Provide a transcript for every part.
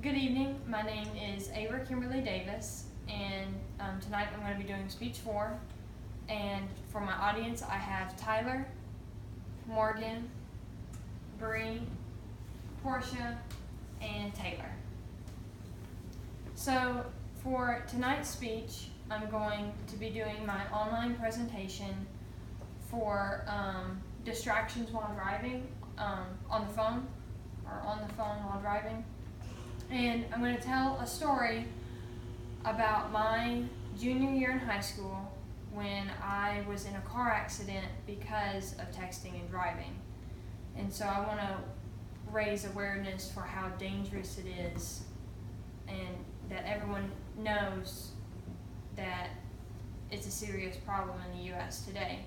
Good evening. My name is Ava Kimberly Davis, and tonight I'm going to be doing speech 4. And for my audience, I have Tyler, Morgan, Bree, Portia, and Taylor. So for tonight's speech, I'm going to be doing my online presentation for distractions while driving, on the phone while driving. And I'm going to tell a story about my junior year in high school when I was in a car accident because of texting and driving. And so I want to raise awareness for how dangerous it is and that everyone knows that it's a serious problem in the U.S. today.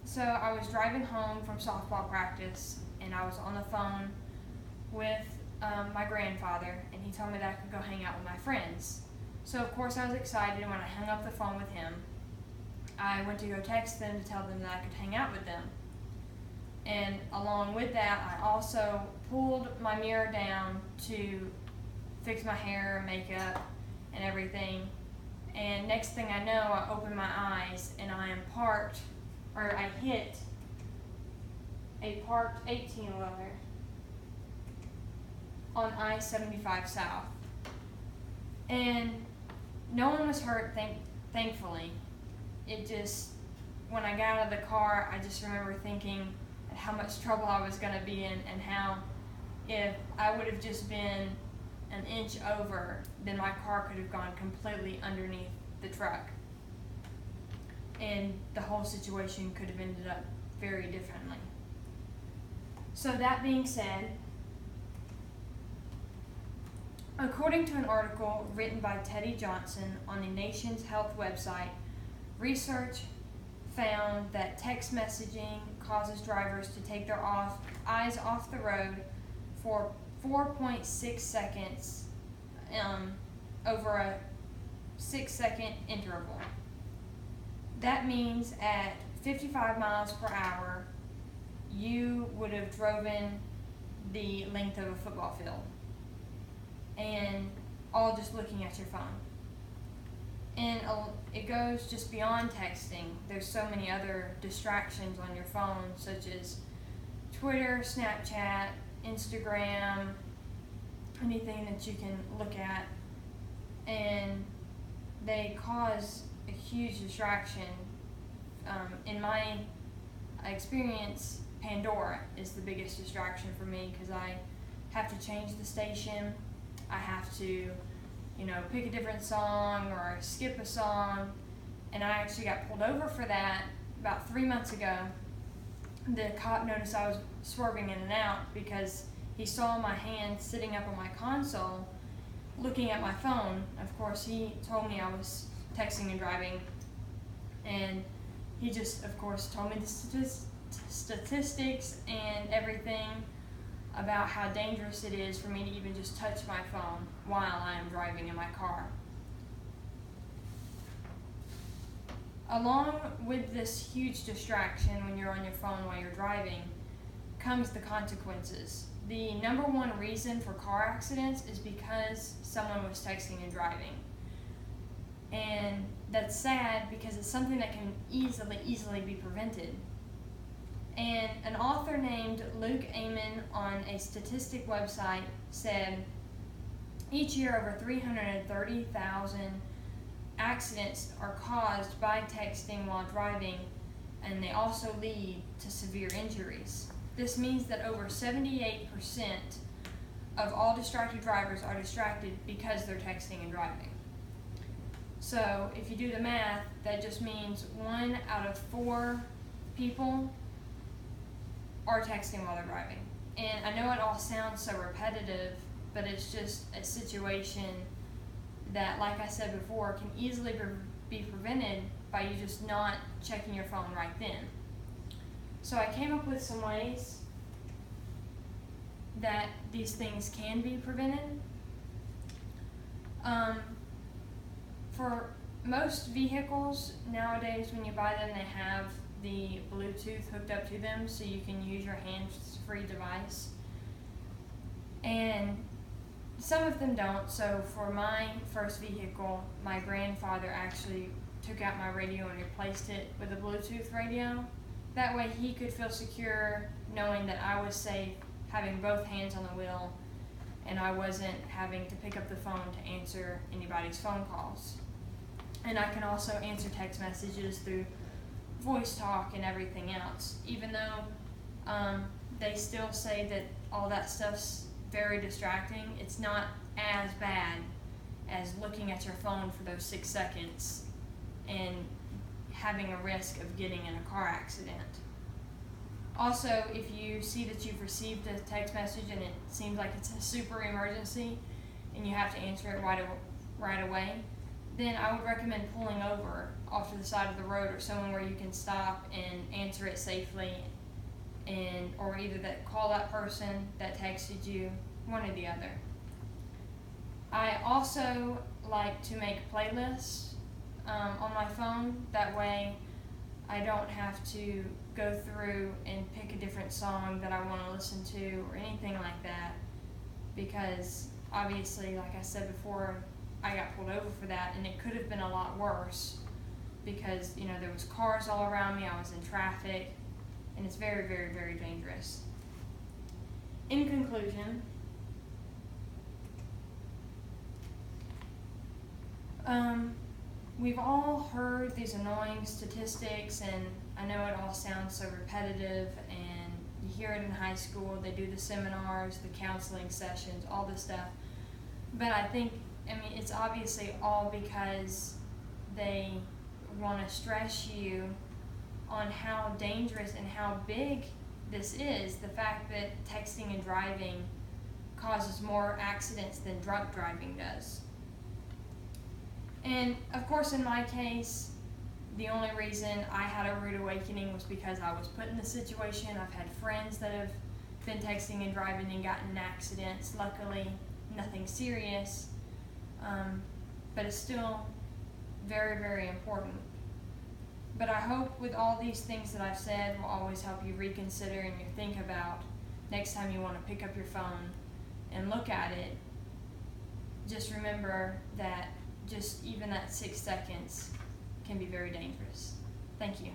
So I was driving home from softball practice and I was on the phone with my grandfather, and he told me that I could go hang out with my friends. So of course I was excited, and when I hung up the phone with him, I went to go text them to tell them that I could hang out with them. And along with that, I also pulled my mirror down to fix my hair, makeup, and everything. And next thing I know, I open my eyes and I hit a parked 18-wheeler on I-75 South. And no one was hurt, thankfully. When I got out of the car, I just remember thinking how much trouble I was going to be in, and how if I would have just been an inch over, then my car could have gone completely underneath the truck. And the whole situation could have ended up very differently. So that being said, according to an article written by Teddy Johnson on the Nation's Health website, research found that text messaging causes drivers to take their eyes off the road for 4.6 seconds over a 6-second interval. That means at 55 miles per hour, you would have driven the length of a football field, and all just looking at your phone. And it goes just beyond texting. There's so many other distractions on your phone, such as Twitter, Snapchat, Instagram, anything that you can look at, and they cause a huge distraction. In my experience, Pandora is the biggest distraction for me, because I have to change the station. I have to, pick a different song or skip a song, and I actually got pulled over for that about 3 months ago. The cop noticed I was swerving in and out because he saw my hand sitting up on my console looking at my phone. Of course, he told me I was texting and driving, and he just, of course, told me the statistics and everything about how dangerous it is for me to even just touch my phone while I am driving in my car. Along with this huge distraction when you're on your phone while you're driving comes the consequences. The number one reason for car accidents is because someone was texting and driving. And that's sad, because it's something that can easily be prevented. And an author named Luke Amon on a statistic website said, each year over 330,000 accidents are caused by texting while driving, and they also lead to severe injuries. This means that over 78% of all distracted drivers are distracted because they're texting and driving. So if you do the math, that just means 1 out of 4 people are texting while they're driving. And I know it all sounds so repetitive, but it's just a situation that, like I said before, can easily be prevented by you just not checking your phone right then. So I came up with some ways that these things can be prevented. For most vehicles nowadays, when you buy them, they have the Bluetooth hooked up to them, so you can use your hands-free device. And some of them don't. So for my first vehicle, my grandfather actually took out my radio and replaced it with a Bluetooth radio. That way he could feel secure knowing that I was safe having both hands on the wheel and I wasn't having to pick up the phone to answer anybody's phone calls. And I can also answer text messages through voice talk and everything else, even though they still say that all that stuff's very distracting. It's not as bad as looking at your phone for those 6 seconds and having a risk of getting in a car accident. Also, if you see that you've received a text message and it seems like it's a super emergency and you have to answer it right away, then I would recommend pulling over off to the side of the road or somewhere where you can stop and answer it safely, and or either call that person that texted you, one or the other. I also like to make playlists on my phone. That way I don't have to go through and pick a different song that I want to listen to or anything like that, because obviously, like I said before, I got pulled over for that, and it could have been a lot worse because, you know, there was cars all around me, I was in traffic, and it's very, very, very dangerous. In conclusion, we've all heard these annoying statistics, and I know it all sounds so repetitive, and you hear it in high school, they do the seminars, the counseling sessions, all this stuff, but I mean, it's obviously all because they want to stress you on how dangerous and how big this is. The fact that texting and driving causes more accidents than drunk driving does. And of course, in my case, the only reason I had a rude awakening was because I was put in the situation. I've had friends that have been texting and driving and gotten in accidents. Luckily, nothing serious. But it's still very, very important. But I hope with all these things that I've said will always help you reconsider and you think about next time you want to pick up your phone and look at it. Just remember that just even that 6 seconds can be very dangerous. Thank you.